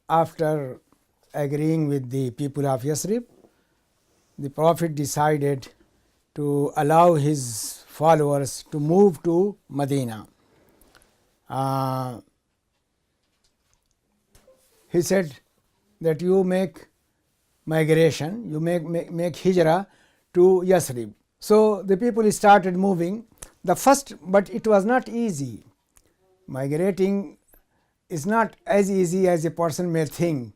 after agreeing with the people of Yathrib, the Prophet decided to allow his followers to move to Medina. He said that you make migration, you make hijrah to Yathrib. So the people started moving. But it was not easy. Migrating is not as easy as a person may think.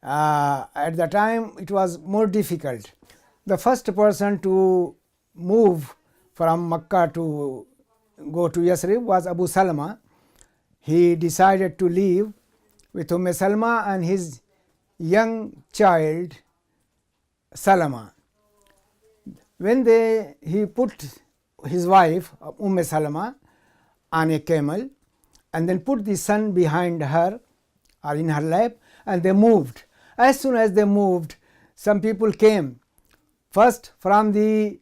At the time it was more difficult. The first person to move from Makkah to go to Yathrib was Abu Salama. He decided to leave with Salma and his young child Salama. When he put his wife Salama on a camel and then put the son behind her or in her lap, and they moved. As soon as they moved, some people came, first from the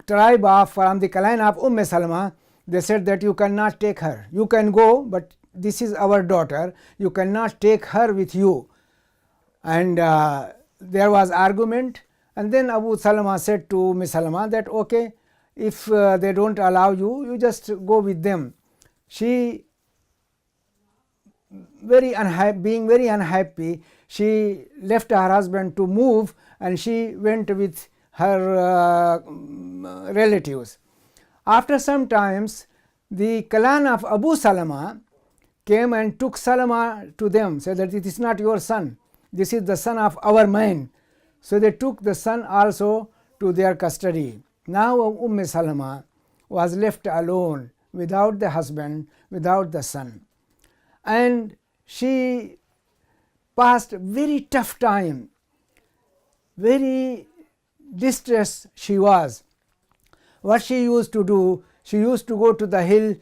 from the clan of Salama. They said that you cannot take her, you can go, but this is our daughter, you cannot take her with you. And there was argument, and then Abu Salama said to Salama that okay, if they don't allow you, you just go with them. She being very unhappy, she left her husband to move, and she went with her relatives. After some times, the clan of Abu Salama came and took Salama to them, said that it is not your son, this is the son of our man. So they took the son also to their custody. Now Salama was left alone, without the husband, without the son, and she passed very tough time, very distressed she was. What she used to do, she used to go to the hill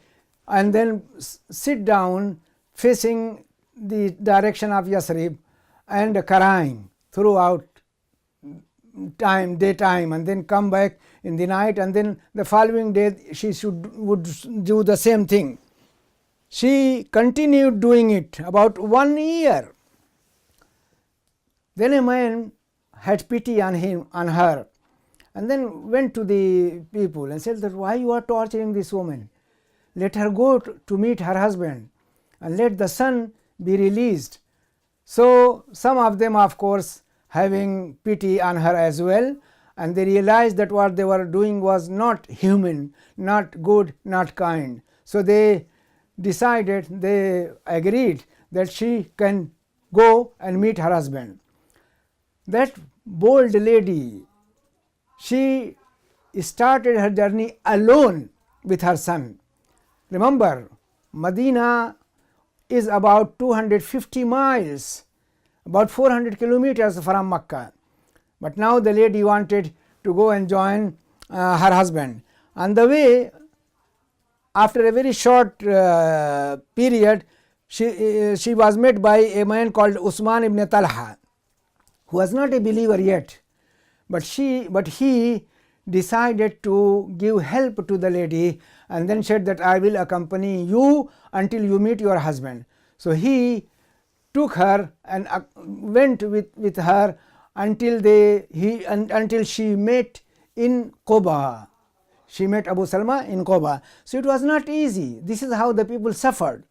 and then sit down facing the direction of Yathrib and crying throughout daytime, and then come back in the night, and then the following day she would do the same thing. She continued doing it about 1 year. Then a man had pity on her, and then went to the people and said that why you are torturing this woman? Let her go to meet her husband and let the son be released. So some of them, of course, having pity on her as well, and they realized that what they were doing was not human, not good, not kind. So they agreed that she can go and meet her husband. That bold lady, she started her journey alone with her son. Remember, Medina is about 250 miles, about 400 kilometers from Makkah. But now the lady wanted to go and join her husband. On the way, after a very short period, she was met by a man called Usman ibn Talha, who was not a believer yet. But he decided to give help to the lady, and then said that I will accompany you until you meet your husband. So he took her and went with her until she met in Quba. She met Abu Salma in Quba. So it was not easy. This is how the people suffered.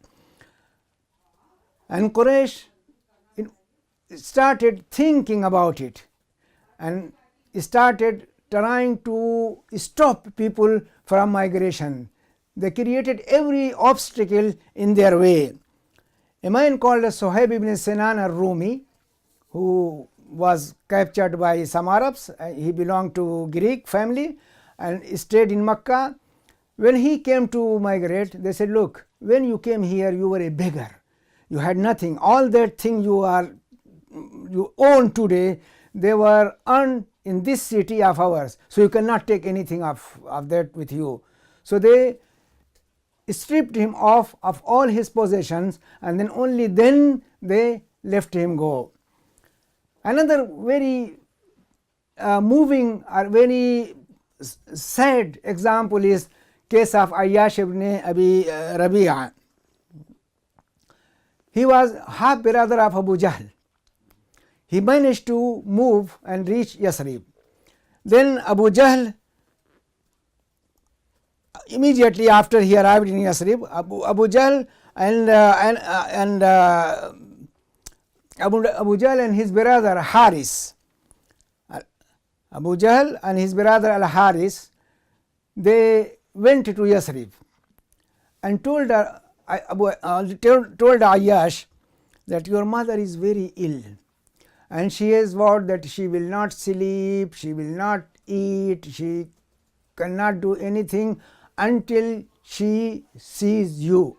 And Quraysh started thinking about it and started trying to stop people from migration. They created every obstacle in their way. A man called Suhaib ibn Sinan al-Rumi, who was captured by some Arabs, he belonged to Greek family and stayed in Makkah. When he came to migrate, they said, look, when you came here you were a beggar, you had nothing, all that thing you own today, they were earned in this city of ours, so you cannot take anything of that with you. So they stripped him of all his possessions, and then only then they let him go. Another very moving or very sad example is case of Ayyash ibn Abi Rabi'a. he was half brother of Abu Jahl. He managed to move and reach Yathrib. Then Abu Jahl, immediately after he arrived in Yathrib, Abu Jahl and Abu Jahl and his brother Haris, Abu Jahl and his brother Al Haris, they went to Yathrib and told Ayyash that your mother is very ill and she has vowed that she will not sleep, she will not eat, she cannot do anything until she sees you.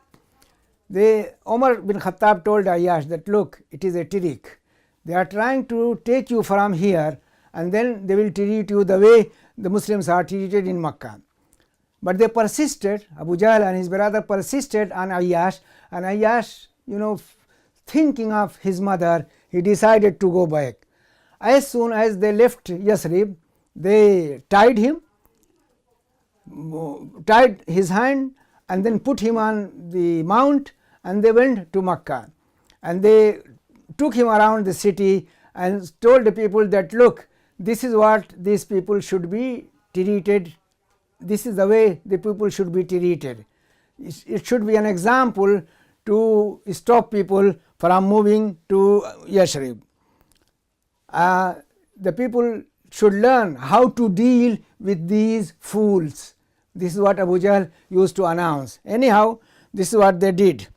Umar bin Khattab told Ayyash that, look, it is a trick. They are trying to take you from here and then they will treat you the way the Muslims are treated in Makkah. But they persisted, Abu Jahl and his brother persisted on Ayyash, and Ayyash, thinking of his mother, he decided to go back. As soon as they left Yathrib, they tied his hand and then put him on the mount, and they went to Makkah. And they took him around the city and told the people that, look, this is what these people should be treated, this is the way the people should be treated. It should be an example to stop people from moving to Yathrib. The people should learn how to deal with these fools. This is what Abu Jahl used to announce. Anyhow, this is what they did.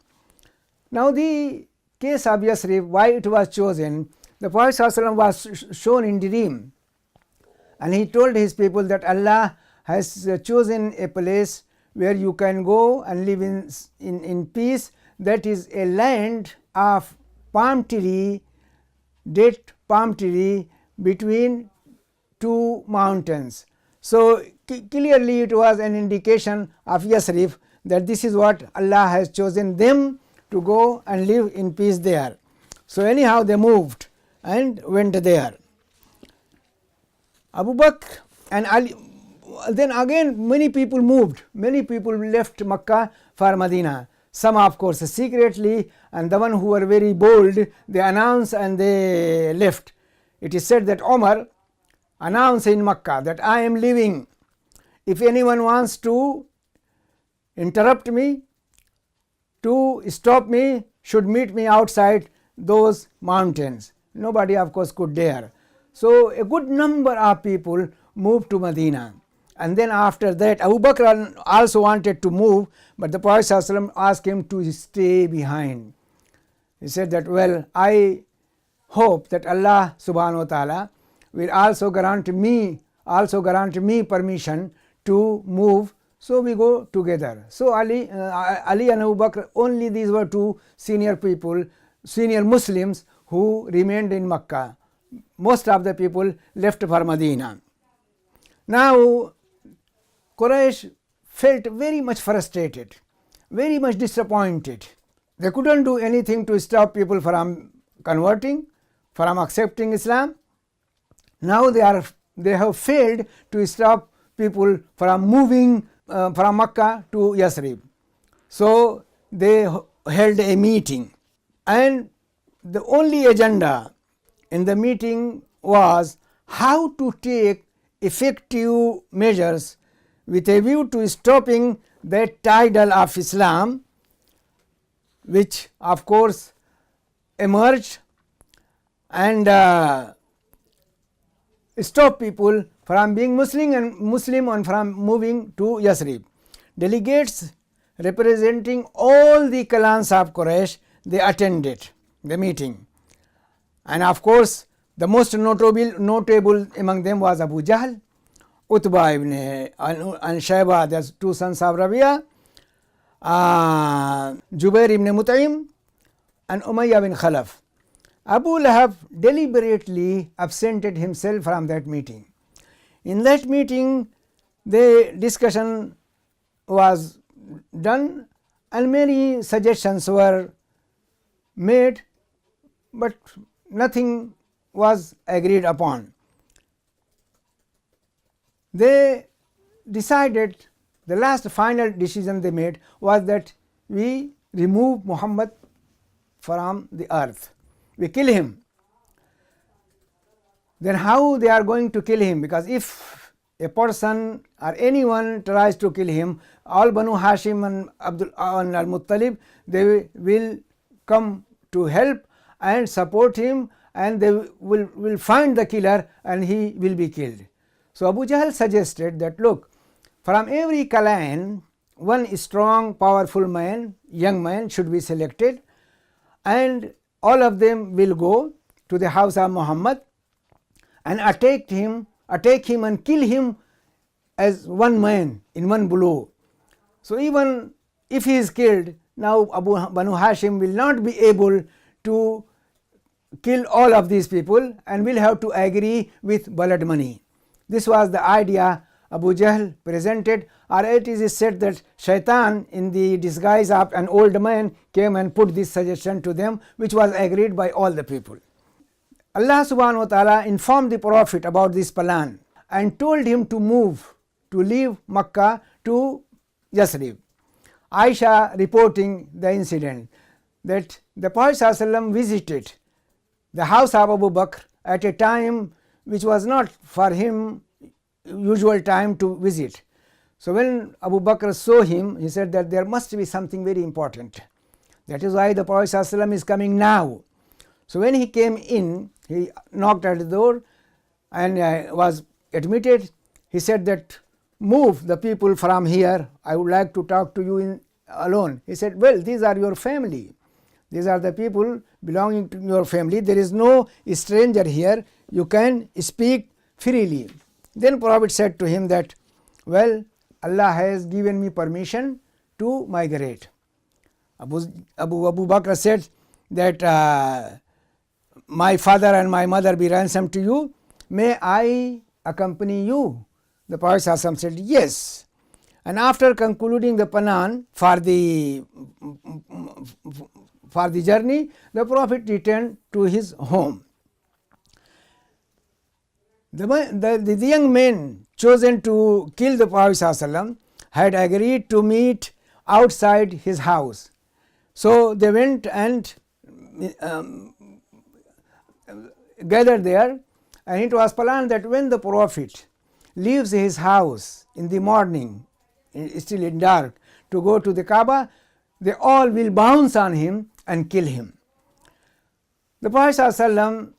Now the case of Yathrib, why it was chosen, the Prophet ﷺ was shown in dream, and he told his people that Allah has chosen a place where you can go and live in peace. That is a land of palm tree, date palm tree between two mountains. So clearly it was an indication of Yathrib that this is what Allah has chosen them to go and live in peace there. So anyhow they moved and went there. Abu Bakr and Ali, then again many people moved, many people left Makkah for Medina. Some of course secretly, and the one who were very bold, they announced and they left. It is said that Umar announced in Makkah that I am leaving. If anyone wants to interrupt me, to stop me, should meet me outside those mountains. Nobody of course could dare. So a good number of people moved to Medina. And then after that Abu Bakr also wanted to move, but the Prophet ﷺ asked him to stay behind. He said that, well, I hope that Allah subhanahu wa ta'ala will also grant me permission to move, so we go together. So Ali and Abu Bakr, only these were two senior people, senior Muslims who remained in Makkah. Most of the people left for Medina. Now Quraysh felt very much frustrated, very much disappointed. They couldn't do anything to stop people from converting, from accepting Islam. Now they have failed to stop people from moving from Makkah to Yathrib. So they held a meeting, and the only agenda in the meeting was how to take effective measures with a view to stopping that tidal of Islam, which of course emerged, and stop people from being Muslim and from moving to Yathrib. Delegates representing all the clans of Quraysh, they attended the meeting, and of course the most notable among them was Abu Jahl, Utbah ibn and Shayba, the two sons of Rabi'a, Jubair ibn Mut'im and Umayyah bin Khalaf. Abu Lahab deliberately absented himself from that meeting. In that meeting the discussion was done and many suggestions were made, but nothing was agreed upon. They decided, the last final decision they made was that we remove Muhammad from the earth. We kill him. Then how they are going to kill him? Because if a person or anyone tries to kill him, all Banu Hashim and Abdul and Al-Muttalib, they will come to help and support him, and they will find the killer and he will be killed. So Abu Jahl suggested that, look, from every clan one strong powerful man, young man should be selected, and all of them will go to the house of Muhammad and attack him and kill him as one man in one blow. So even if he is killed, now Banu Hashim will not be able to kill all of these people and will have to agree with blood money. This was the idea Abu Jahl presented, or it is said that Shaitan in the disguise of an old man came and put this suggestion to them, which was agreed by all the people. Allah subhanahu wa ta'ala informed the Prophet about this plan and told him to move, to leave Makkah to Yathrib. Aisha reporting the incident that the Prophet ﷺ visited the house of Abu Bakr at a time which was not for him usual time to visit. So when Abu Bakr saw him, he said that there must be something very important. That is why the Prophet ﷺ is coming now. So when he came in, he knocked at the door and was admitted. He said that, move the people from here, I would like to talk to you alone. He said, well, these are your family. These are the people belonging to your family. There is no stranger here. You can speak freely. Then Prophet said to him that, well, Allah has given me permission to migrate. Abu Bakr said that my father and my mother be ransomed to you. May I accompany you? The Prophet ﷺ said yes. And after concluding the Panan for the journey, the Prophet returned to his home. The young men chosen to kill the Prophet ﷺ had agreed to meet outside his house. So they went and gathered there, and it was planned that when the Prophet leaves his house in the morning, still in dark, to go to the Kaaba, they all will bounce on him and kill him. The Prophet ﷺ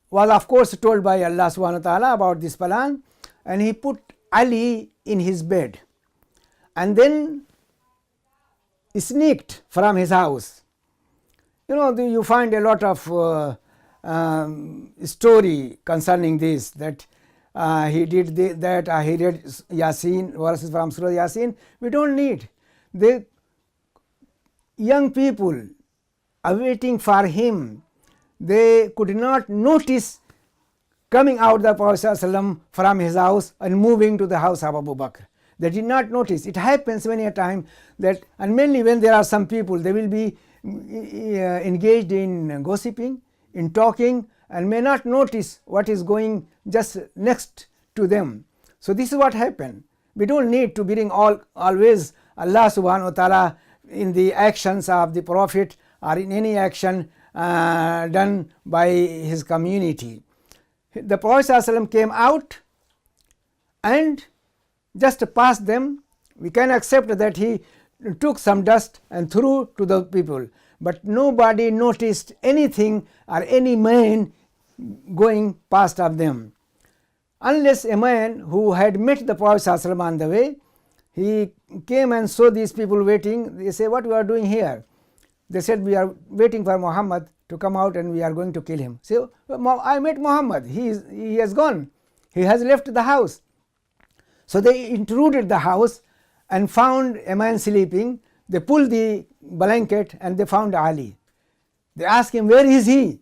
was of course told by Allah subhanahu wa ta'ala about this plan, and he put Ali in his bed and then sneaked from his house. You find a lot of story concerning this, that he did that, he read Yasin, verses from Surah Yasin. We don't need. The young people awaiting for him, they could not notice coming out the Prophet ﷺ from his house and moving to the house of Abu Bakr. They did not notice. It happens many a time that, and mainly when there are some people, they will be engaged in gossiping, in talking, and may not notice what is going just next to them. So this is what happened. We don't need to bring always Allah subhanahu wa ta'ala in the actions of the Prophet or in any action done by his community. The Prophet ﷺ came out and just passed them. We can accept that he took some dust and threw to the people, but nobody noticed anything or any man going past of them, unless a man who had met the Prophet ﷺ on the way, he came and saw these people waiting. They say, what we are doing here? They said, we are waiting for Muhammad to come out and we are going to kill him. So I met Muhammad, he has gone, he has left the house. So they intruded the house and found a man sleeping. They pulled the blanket and they found Ali. They asked him, where is he?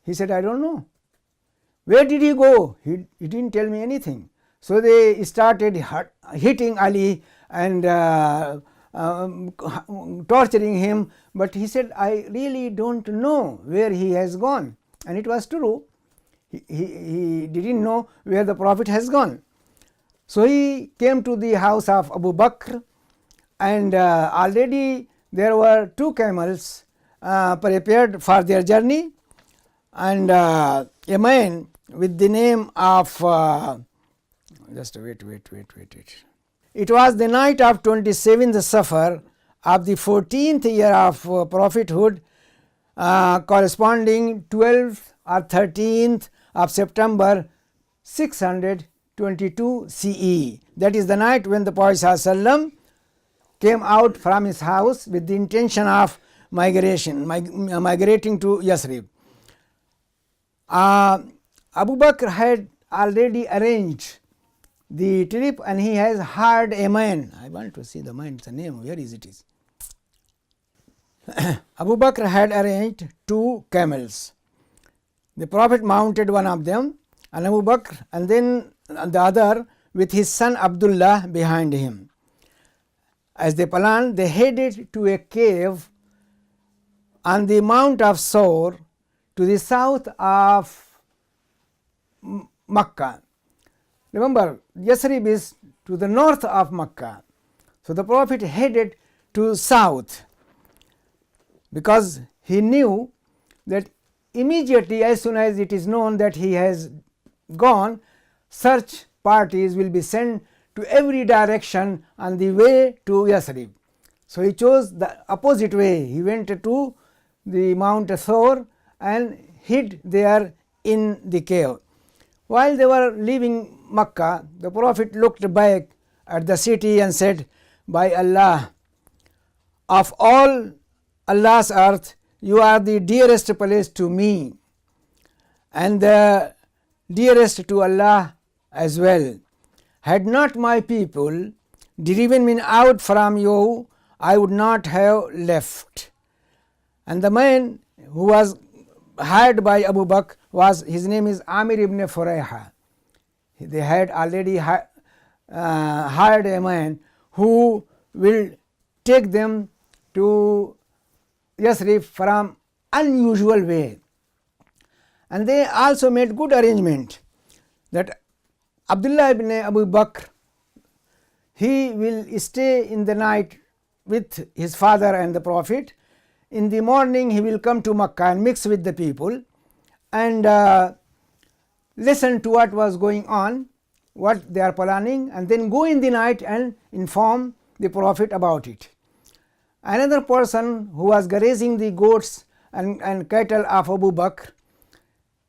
He said, I don't know. Where did he go? He didn't tell me anything. So they started hitting Ali and torturing him, but he said, I really don't know where he has gone. And it was true. He didn't know where the Prophet has gone. So he came to the house of Abu Bakr, and already there were 2 camels prepared for their journey, and a man with the name of just wait. It was the night of 27th Safar of the 14th year of prophethood, corresponding 12th or 13th of September 622 CE. That is the night when the Prophet ﷺ came out from his house with the intention of migrating to Yathrib. Abu Bakr had already arranged the trip, and he has hired a man. I want to see the man, the name, where is it? Abu Bakr had arranged 2 camels. The Prophet mounted one of them, and Abu Bakr, and then the other with his son Abdullah behind him. As they planned, they headed to a cave on the Mount of Seerah to the south of Makkah. Remember, Yathrib is to the north of Makkah. So the Prophet headed to south, because he knew that immediately, as soon as it is known that he has gone, search parties will be sent to every direction on the way to Yathrib. So he chose the opposite way. He went to the Mount Seerah and hid there in the cave. While they were leaving Makkah, the Prophet looked back at the city and said, "By Allah, of all Allah's earth, you are the dearest place to me, and the dearest to Allah as well. Had not my people driven me out from you, I would not have left." And the man who was hired by Abu Bakr his name is Amir ibn Furayha. They had already hired a man who will take them to Yathrib from unusual way. And they also made good arrangement that Abdullah ibn Abu Bakr, he will stay in the night with his father and the Prophet. In the morning he will come to Makkah and mix with the people and listen to what was going on, what they are planning, and then go in the night and inform the Prophet about it. Another person who was grazing the goats and cattle of Abu Bakr,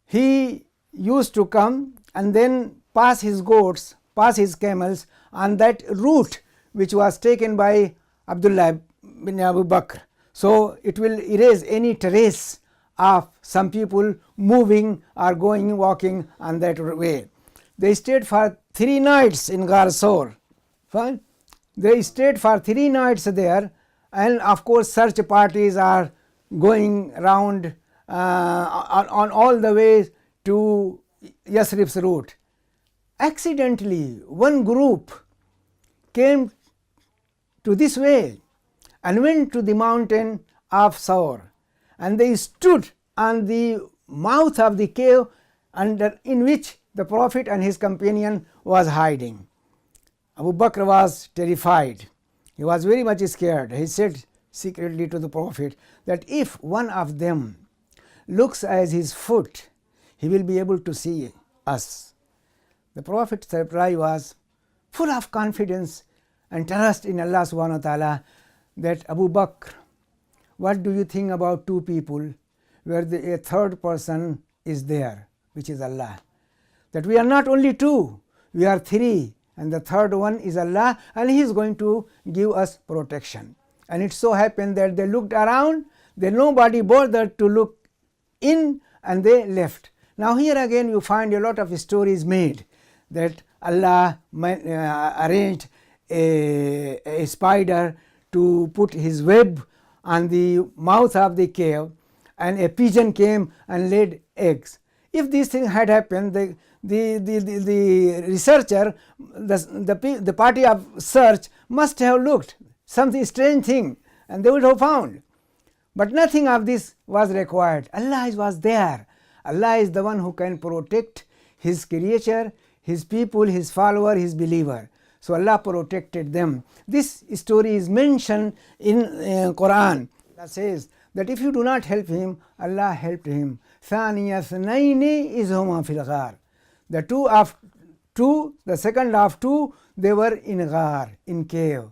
he used to come and then pass his goats, pass his camels on that route which was taken by Abdullah bin Abu Bakr. So it will erase any trace of some people moving or going, walking on that way. They stayed for 3 nights in Ghar Seerah. Fine. They stayed for 3 nights there, and of course search parties are going around on all the way to Yathrib's route. Accidentally, one group came to this way and went to the mountain of Seerah, and they stood on the mouth of the cave in which the Prophet and his companion was hiding. Abu Bakr was terrified. He was very much scared. He said secretly to the Prophet that if one of them looks at his foot, he will be able to see us. The Prophet's reply was full of confidence and trust in Allah subhanahu wa ta'ala that, Abu Bakr, what do you think about 2 people where a third person is there, which is Allah? That we are not only 2, we are 3, and the third one is Allah, and He is going to give us protection. And it so happened that they looked around, nobody bothered to look in, and they left. Now here again you find a lot of stories made that Allah arranged a spider to put his web on the mouth of the cave, and a pigeon came and laid eggs. If this thing had happened, the researcher, the party of search must have looked something strange thing, and they would have found. But nothing of this was required. Allah was there. Allah is the one who can protect His creature, His people, His follower, His believer. So Allah protected them. This story is mentioned in Qur'an. That says that if you do not help him, Allah helped him. ثَانِيَ اثْنَيْنِ إِذْ هُمَا فِي الْغَارِ. The two of two, the second of two, they were in ghar, in cave.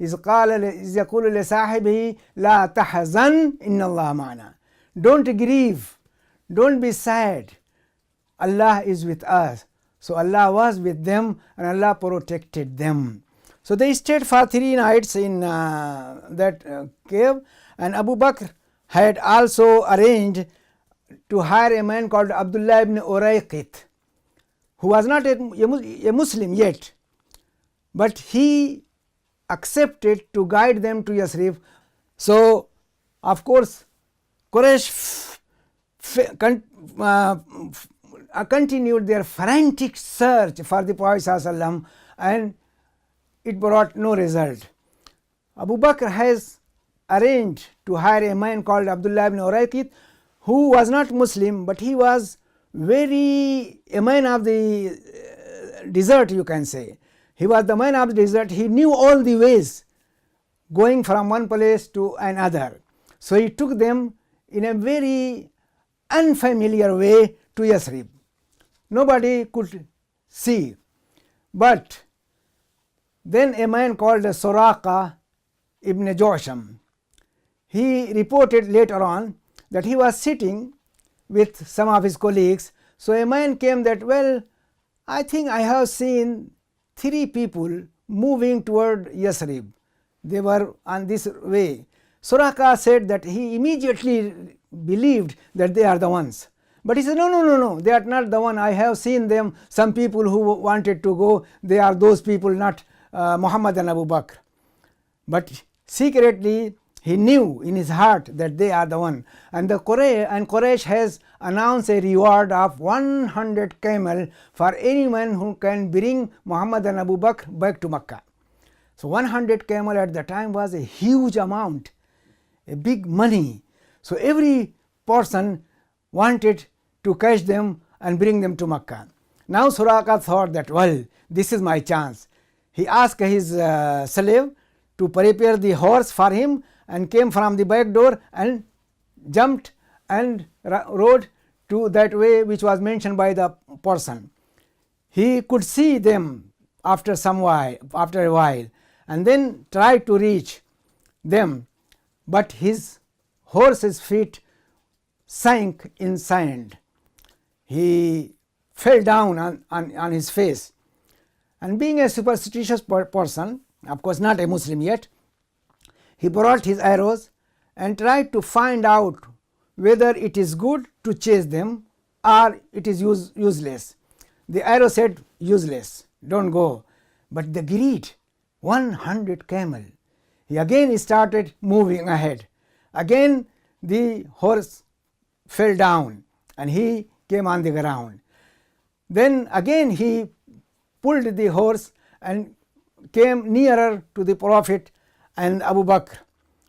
إِذْ يَقُولُ لِصَاحِبِهِ لَا تَحْزَنْ إِنَّ اللَّهَ مَعَنَا. Don't grieve, don't be sad, Allah is with us. So Allah was with them and Allah protected them. So they stayed for 3 nights in that cave, and Abu Bakr had also arranged to hire a man called Abdullah ibn Urayqit, who was not a Muslim yet, but he accepted to guide them to Yathrib. So of course Quraysh continued their frantic search for the Prophet ﷺ, and it brought no result. Abu Bakr has arranged to hire a man called Abdullah ibn Urayqit, who was not Muslim, but he was a man of the desert, you can say. He was the man of the desert. He knew all the ways going from one place to another. So he took them in a very unfamiliar way to Yathrib. Nobody could see. But then a man called Suraqah ibn Josham, he reported later on that he was sitting with some of his colleagues. So a man came that, well, I think I have seen 3 people moving toward Yathrib. They were on this way. Suraqah said that he immediately believed that they are the ones. But he said, no, they are not the one. I have seen them, some people who wanted to go, they are those people, not Muhammad and Abu Bakr. But secretly he knew in his heart that they are the one. And Quraysh has announced a reward of 100 camel for anyone who can bring Muhammad and Abu Bakr back to Makkah. So 100 camel at the time was a huge amount, a big money. So every person wanted to catch them and bring them to Makkah. Now Suraqah thought that, well, this is my chance. He asked his slave to prepare the horse for him and came from the back door and jumped and rode to that way which was mentioned by the person. He could see them after a while, and then tried to reach them, but his horse's feet sank in sand. He fell down on his face, and being a superstitious person, of course not a Muslim yet, he brought his arrows and tried to find out whether it is good to chase them or it is useless. The arrow said, useless, don't go. But the greed, 100 camel. He again started moving ahead. Again the horse fell down and he came on the ground. Then again he pulled the horse and came nearer to the Prophet and Abu Bakr.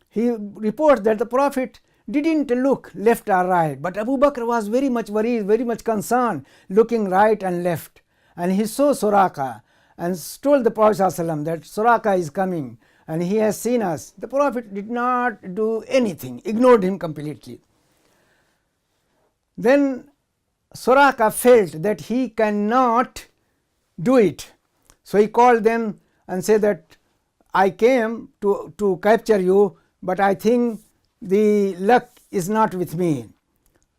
He reports that the Prophet didn't look left or right, but Abu Bakr was very much worried, very much concerned, looking right and left. And he saw Suraqah and told the Prophet ﷺ that Suraqah is coming and he has seen us. The Prophet did not do anything, ignored him completely. Then Suraqah felt that he cannot do it. So he called them and said that I came to capture you, but I think the luck is not with me.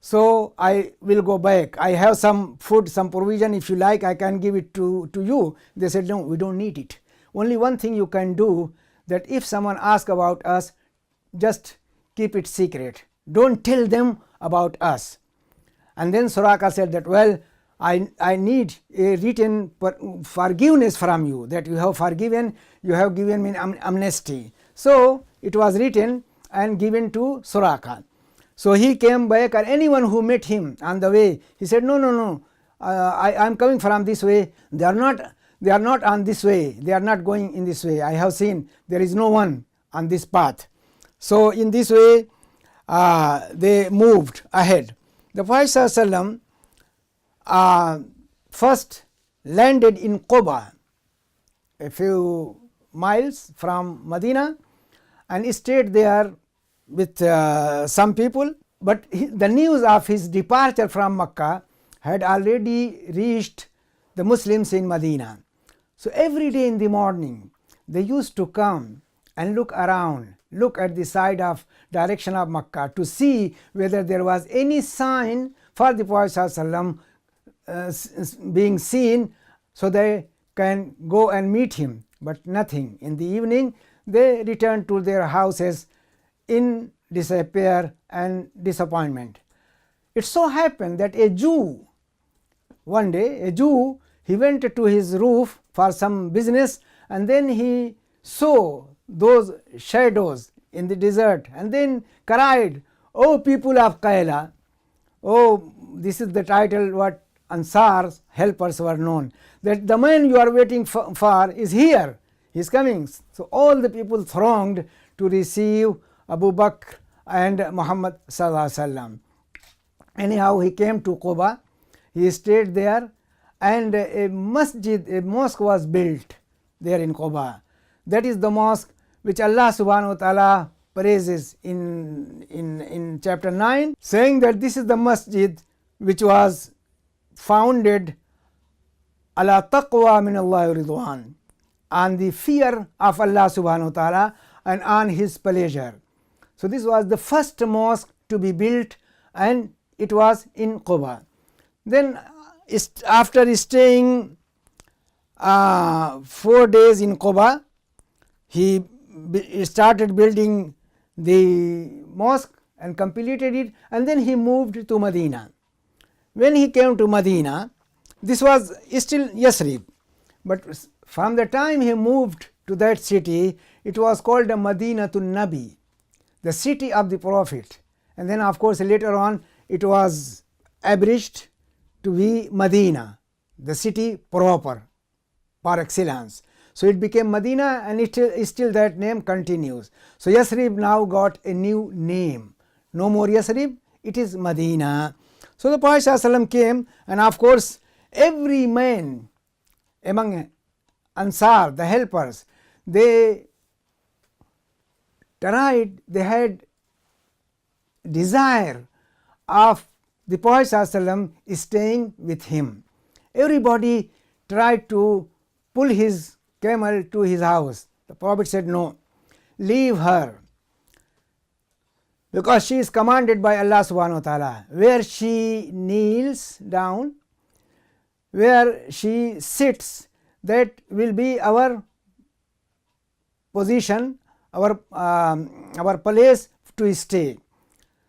So I will go back. I have some food, some provision. If you like, I can give it to you. They said, no, we don't need it. Only one thing you can do, that if someone asks about us, just keep it secret. Don't tell them about us. And then Suraqah said that, well, I need a written forgiveness from you, that you have forgiven, you have given me amnesty. So it was written and given to Suraqah. So he came back, and anyone who met him on the way, he said, no, I am coming from this way. They are not on this way. They are not going in this way. I have seen there is no one on this path. So in this way they moved ahead. The Prophet ﷺ first landed in Quba, a few miles from Medina, and stayed there with some people, but the news of his departure from Makkah had already reached the Muslims in Medina. So every day in the morning they used to come and look around, look at the side of direction of Makkah to see whether there was any sign for the Prophet ﷺ being seen, so they can go and meet him, but nothing. In the evening they returned to their houses in despair and disappointment. It so happened that a Jew, one day he went to his roof for some business, and then he saw those shadows in the desert and then cried, "O people of Kaila," oh, this is the title what Ansar's helpers were known, that the man you are waiting for is here, he is coming. So all the people thronged to receive Abu Bakr and Muhammad sallallahu alaihi wasallam. Anyhow, he came to Quba, he stayed there, and a mosque was built there in Quba. That is the mosque which Allah subhanahu wa ta'ala praises in chapter 9, saying that this is the masjid which was founded ala taqwa min Allah ridwan, on the fear of Allah subhanahu wa ta'ala and on his pleasure. So this was the first mosque to be built, and it was in Quba. Then after staying 4 days in Quba, he started building the mosque and completed it, and then he moved to Medina. When he came to Medina, this was still Yathrib, but from the time he moved to that city, it was called Madinatul Nabi, the city of the Prophet, and then of course later on it was abridged to be Medina, the city proper par excellence. So it became Medina, and it is still that name continues. So Yathrib now got a new name, no more Yathrib, it is Medina. So the Prophet ﷺ came, and of course every man among Ansar, the helpers, they tried, they had desire of the Prophet ﷺ staying with him. Everybody tried to pull his camel to his house. The Prophet said, "No, leave her, because she is commanded by Allah subhanahu wa ta'ala. Where she kneels down, where she sits, that will be our position, our place to stay."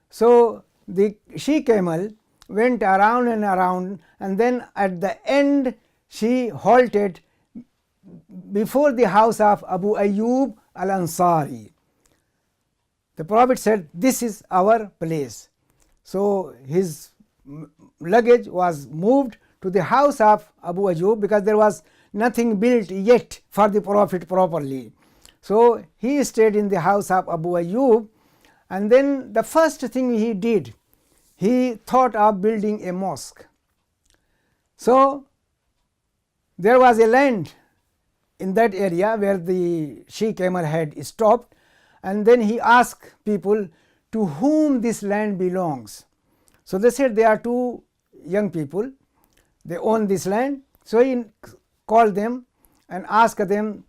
So the she camel went around and around, and then at the end she halted before the house of Abu Ayyub Al-Ansari. The Prophet said, "This is our place." So his luggage was moved to the house of Abu Ayyub, because there was nothing built yet for the Prophet properly. So he stayed in the house of Abu Ayyub, and then the first thing he did, he thought of building a mosque. So there was a land in that area where the she camel had stopped, and then he asked people to whom this land belongs. So they said they are two young people, they own this land. So he called them and asked them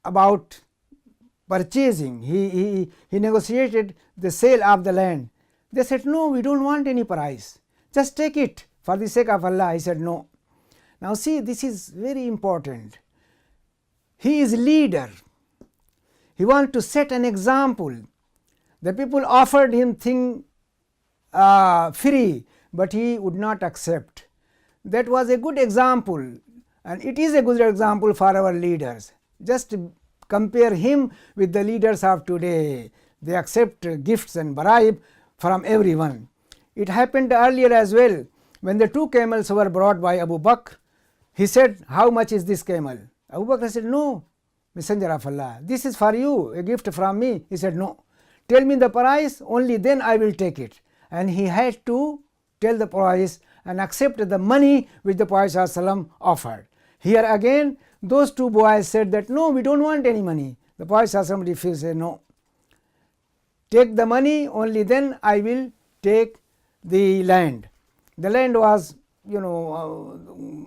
about purchasing. He negotiated the sale of the land. They said, "No, we don't want any price, just take it for the sake of Allah." He said, "No." Now see, this is very important. He is leader. He wants to set an example. The people offered him thing free, but he would not accept. That was a good example, and it is a good example for our leaders. Just compare him with the leaders of today. They accept gifts and bribe from everyone. It happened earlier as well. When the two camels were brought by Abu Bakr, he said, "How much is this camel?" Abu Bakr said, "No, Messenger of Allah, this is for you, a gift from me." He said, "No, tell me the price, only then I will take it." And he had to tell the price and accept the money which the Prophet ﷺ offered. Here again, those two boys said that, "No, we don't want any money." The Prophet ﷺ refused, said, "No, take the money, only then I will take the land. The land was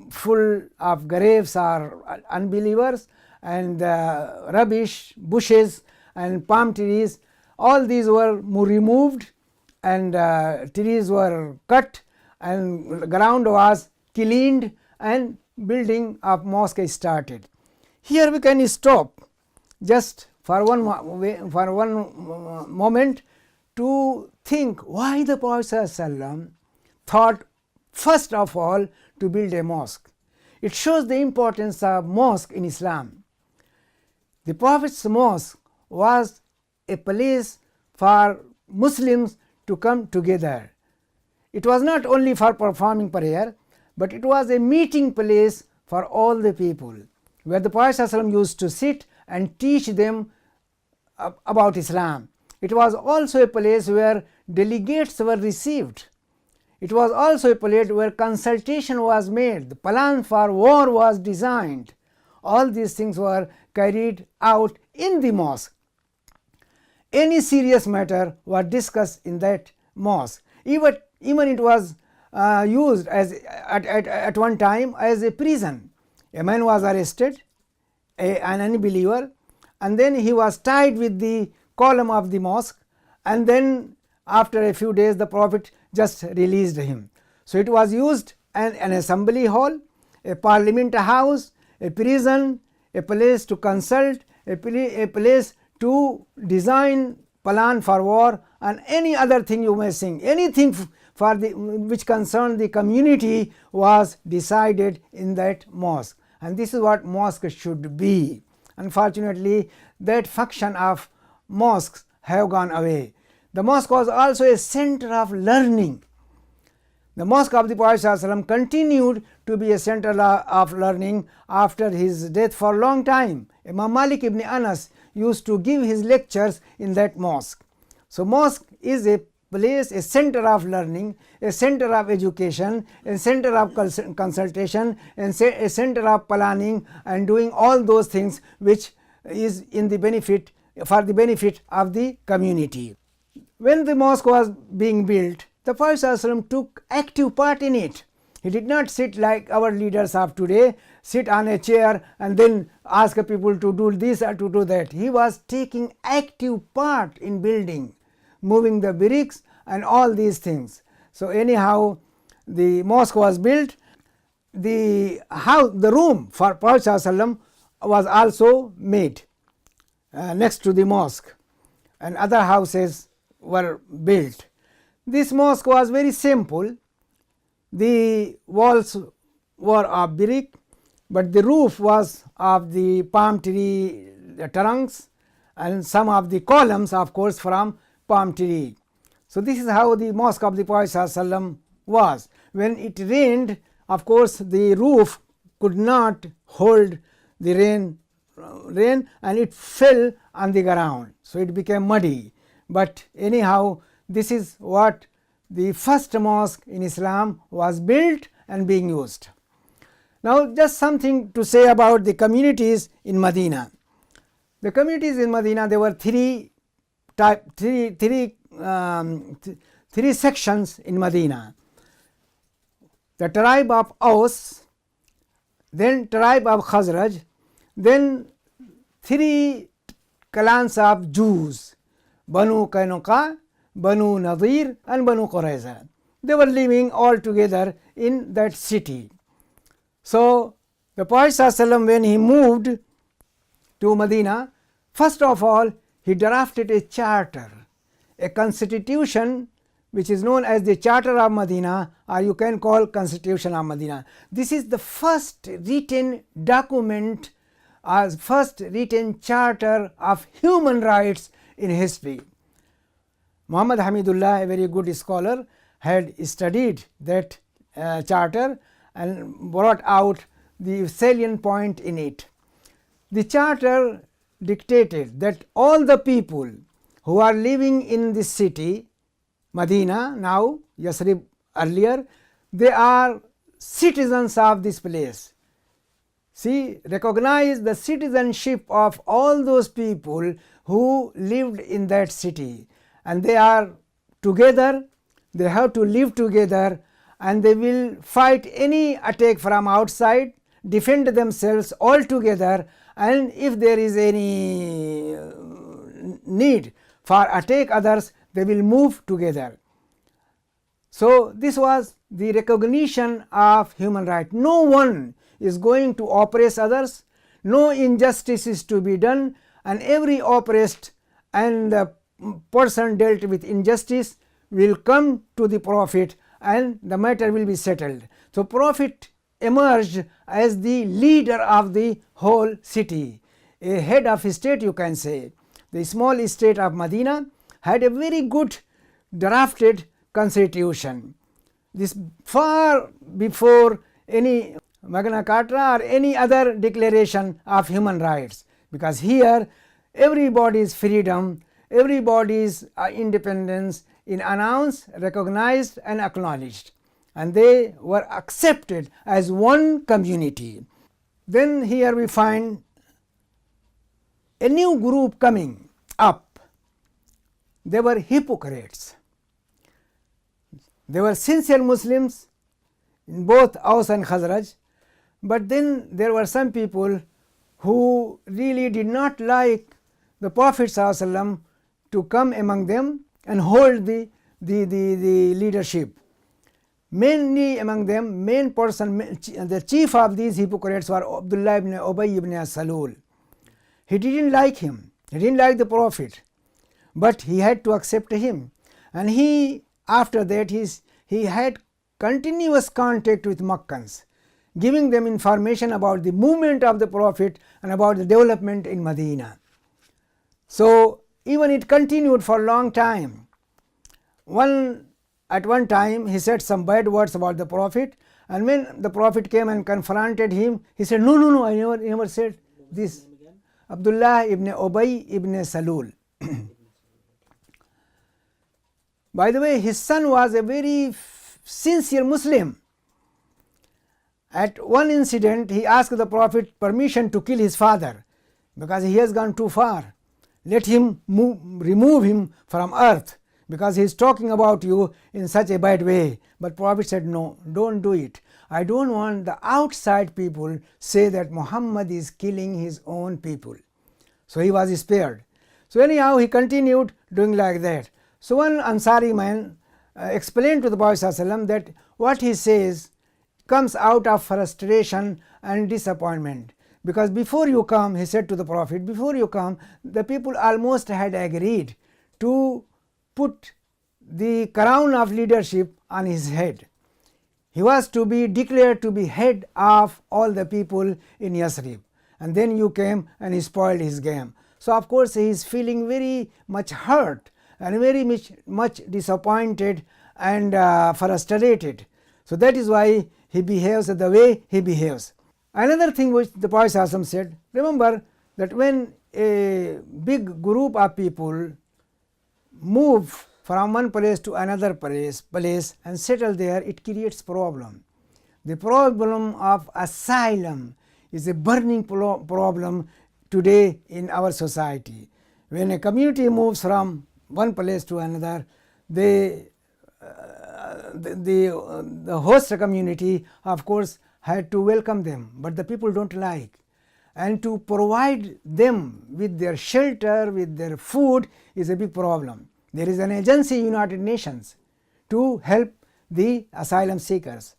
full of graves or unbelievers, and rubbish, bushes and palm trees, all these were removed, and trees were cut, and ground was cleaned, and building of mosque is started. Here we can stop just for one moment to think why the Prophet ﷺ thought first of all to build a mosque. It shows the importance of mosque in Islam. The Prophet's mosque was a place for Muslims to come together. It was not only for performing prayer, but it was a meeting place for all the people, where the Prophet ﷺ used to sit and teach them about Islam. It was also a place where delegates were received. It was also a place where consultation was made, the plan for war was designed. All these things were carried out in the mosque. Any serious matter was discussed in that mosque. Even it was used as at one time as a prison. A man was arrested, an unbeliever, and then he was tied with the column of the mosque, and then after a few days the Prophet just released him. So it was used an assembly hall, a parliament house, a prison, a place to consult, a place to design plan for war, and any other thing you may think. Anything for which concerned the community was decided in that mosque, and this is what mosque should be. Unfortunately, that function of mosques have gone away. The mosque was also a center of learning. The mosque of the Prophet ﷺ continued to be a center of learning after his death for a long time. Imam Malik ibn Anas used to give his lectures in that mosque. So mosque is a place, a center of learning, a center of education, a center of consultation, and a center of planning and doing all those things which is for the benefit of the community. When the mosque was being built, the Prophet ﷺ took active part in it. He did not sit like our leaders of today, sit on a chair and then ask people to do this or to do that. He was taking active part in building, moving the bricks and all these things. So anyhow, the mosque was built. The room for Prophet ﷺ was also made next to the mosque, and other houses were built. This mosque was very simple. The walls were of brick, but the roof was of the palm tree trunks, and some of the columns, of course, from palm tree. So this is how the mosque of the Prophet ﷺ was. When it rained, of course, the roof could not hold the rain, and it fell on the ground, so it became muddy. But anyhow, this is what the first mosque in Islam was built and being used. Now just something to say about the communities in Medina. The communities in Medina, there were three sections in Medina. The tribe of Aus, then tribe of Khazraj, then three clans of Jews, Banu Qaynuqa, Banu Nadir and Banu Qurayza. They were living all together in that city. So the Prophet ﷺ, when he moved to Medina, first of all he drafted a charter, a constitution which is known as the Charter of Medina, or you can call Constitution of Medina. This is the first written document, as first written charter of human rights in history. Muhammad Hamidullah, a very good scholar, had studied that charter and brought out the salient point in it. The charter dictated that all the people who are living in this city, Medina now, Yathrib earlier, they are citizens of this place. See, recognize the citizenship of all those people who lived in that city, and they are together, they have to live together, and they will fight any attack from outside, defend themselves all together, and if there is any need for attack others, they will move together. So, this was the recognition of human right. No one is going to oppress others, no injustice is to be done, and every oppressed and the person dealt with injustice will come to the Prophet and the matter will be settled. So, Prophet emerged as the leader of the whole city, a head of state you can say. The small state of Medina had a very good drafted constitution. This far before any Magna Carta or any other declaration of human rights, because here everybody's freedom, everybody's independence is announced, recognized and acknowledged, and they were accepted as one community. Then here we find a new group coming up. They were hypocrites. They were sincere Muslims in both Aus and Khazraj, but then there were some people who really did not like the Prophet ﷺ to come among them and hold the leadership. Mainly among them, main person, the chief of these hypocrites were Abdullah ibn Ubay ibn Salul. He didn't like him, he didn't like the Prophet, but he had to accept him, and he after that he had continuous contact with Makkans, giving them information about the movement of the Prophet and about the development in Medina. So, even it continued for a long time. At one time he said some bad words about the Prophet, and when the Prophet came and confronted him, he said, no, I never said this. Abdullah ibn Ubay ibn Salul. By the way, his son was a very sincere Muslim. At one incident, he asked the Prophet permission to kill his father because he has gone too far. Let him remove him from earth because he is talking about you in such a bad way. But Prophet said, no, don't do it. I don't want the outside people say that Muhammad is killing his own people. So he was spared. So anyhow, he continued doing like that. So one Ansari man explained to the Prophet ﷺ that what he says comes out of frustration and disappointment, because before you come, he said to the Prophet, before you come, the people almost had agreed to put the crown of leadership on his head. He was to be declared to be head of all the people in Yathrib, and then you came and he spoiled his game. So of course he is feeling very much hurt and very much disappointed and frustrated. So that is why he behaves the way he behaves. Another thing which the Prophet ﷺ said, remember that when a big group of people move from one place to another place and settle there, it creates problem. The problem of asylum is a burning problem today in our society. When a community moves from one place to another, the host community of course had to welcome them, but the people don't like, and to provide them with their shelter, with their food is a big problem. There is an agency, United Nations, to help the asylum seekers.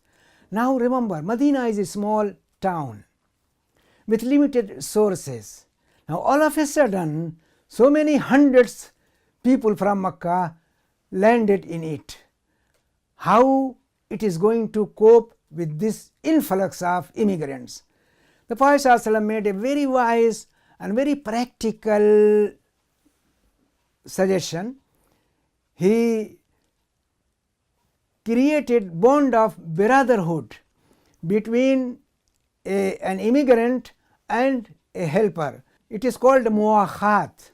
Now remember, Medina is a small town with limited sources. Now all of a sudden, so many hundreds people from Makkah landed in it. How it is going to cope with this influx of immigrants? The Prophet ﷺ made a very wise and very practical suggestion. He created bond of brotherhood between an immigrant and a helper. It is called muwakhat,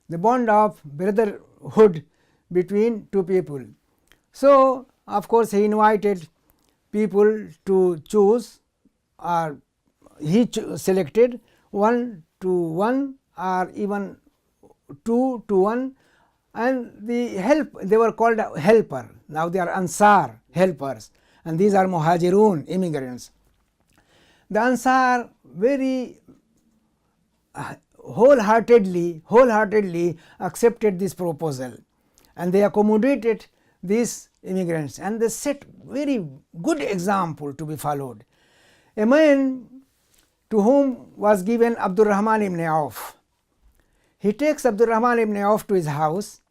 the bond of brotherhood between two people. So of course he invited people to choose, or he selected 1 to 1 or even 2 to 1 and they were called helper. Now they are Ansar, helpers, and these are Muhajirun, immigrants. The Ansar very wholeheartedly accepted this proposal, and they accommodated these immigrants, and they set very good example to be followed. A man to whom was given Abdul Rahman ibn Auf, he takes Abdul Rahman ibn Auf to his house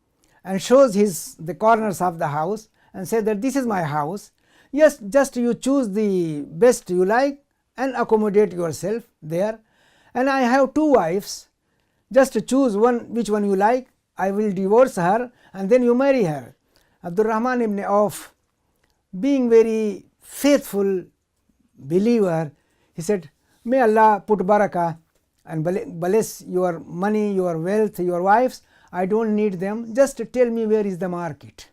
and shows the corners of the house and says that this is my house. Yes, just you choose the best you like and accommodate yourself there. And I have 2 wives, just choose one, which one you like. I will divorce her and then you marry her. Abdul Rahman ibn Auf, being very faithful believer, he said, may Allah put barakah and bless your money, your wealth, your wives. I don't need them, just tell me where is the market.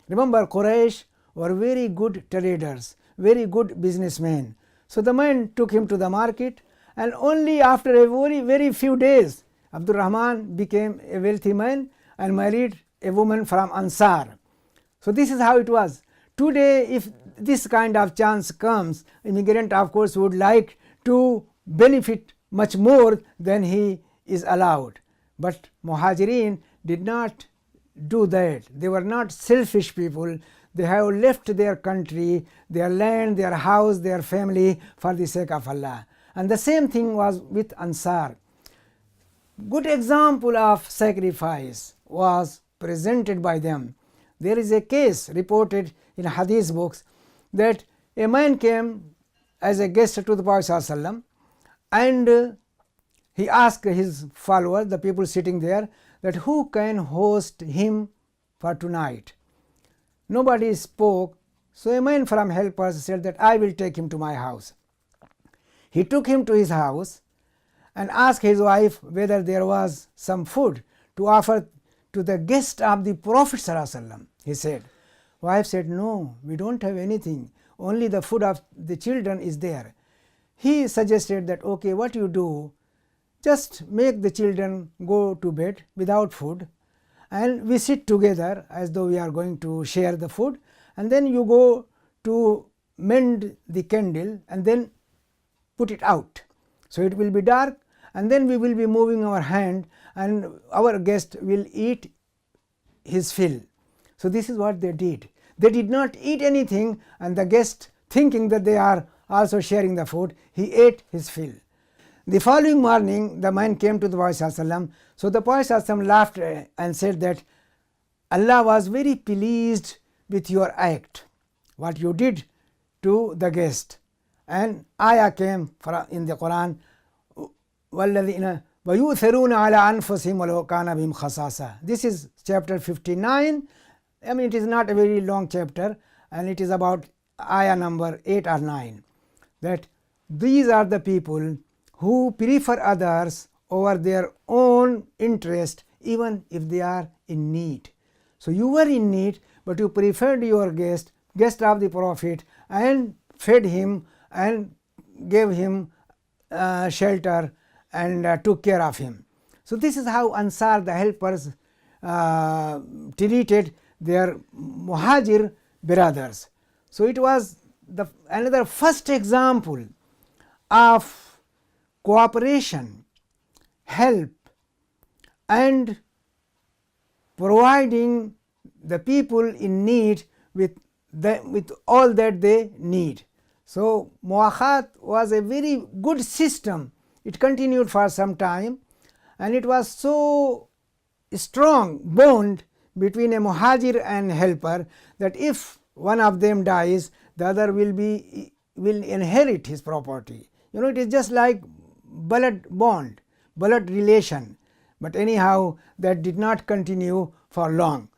Remember, Quraysh were very good traders, very good businessmen. So the man took him to the market, and only after a very few days, Abdul Rahman became a wealthy man and married a woman from Ansar. So this is how it was. Today, if this kind of chance comes, immigrant of course would like to benefit much more than he is allowed. But Muhajirin did not do that. They were not selfish people. They have left their country, their land, their house, their family for the sake of Allah. And the same thing was with Ansar. Good example of sacrifice was presented by them. There is a case reported in hadith books that a man came as a guest to the Prophet ﷺ, and he asked his followers, the people sitting there, that who can host him for tonight. Nobody spoke, so a man from helpers said that I will take him to my house. He took him to his house and asked his wife whether there was some food to offer to the guest of the Prophet ﷺ. He said, wife said, no, we don't have anything, only the food of the children is there. He suggested that, okay, what you do, just make the children go to bed without food, and we sit together as though we are going to share the food, and then you go to mend the candle and then put it out. So it will be dark, and then we will be moving our hand and our guest will eat his fill. So this is what they did. They did not eat anything, and the guest, thinking that they are also sharing the food, he ate his fill. The following morning the man came to the Prophet ﷺ. So the Prophet ﷺ laughed and said that Allah was very pleased with your act, what you did to the guest. And ayah came in the Quran, وَالَّذِينَ وَيُؤْثِرُونَ عَلَىٰ أَنفُسِهِمْ وَلَوْ كَانَ بِهِمْ خَصَاصَةٌ. This is chapter 59. I mean, it is not a very long chapter, and it is about ayah number 8 or 9. That these are the people who prefer others over their own interest, even if they are in need. So you were in need, but you preferred your guest of the Prophet, and fed him and gave him shelter and took care of him. So this is how Ansar, the helpers, treated their Muhajir brothers. So it was another first example of cooperation, help, and providing the people in need with all that they need. So muakhat was a very good system. It continued for some time, and it was so strong bond between a muhajir and helper that if one of them dies, the other will inherit his property. You know, it is just like blood bond, blood relation. But anyhow, that did not continue for long.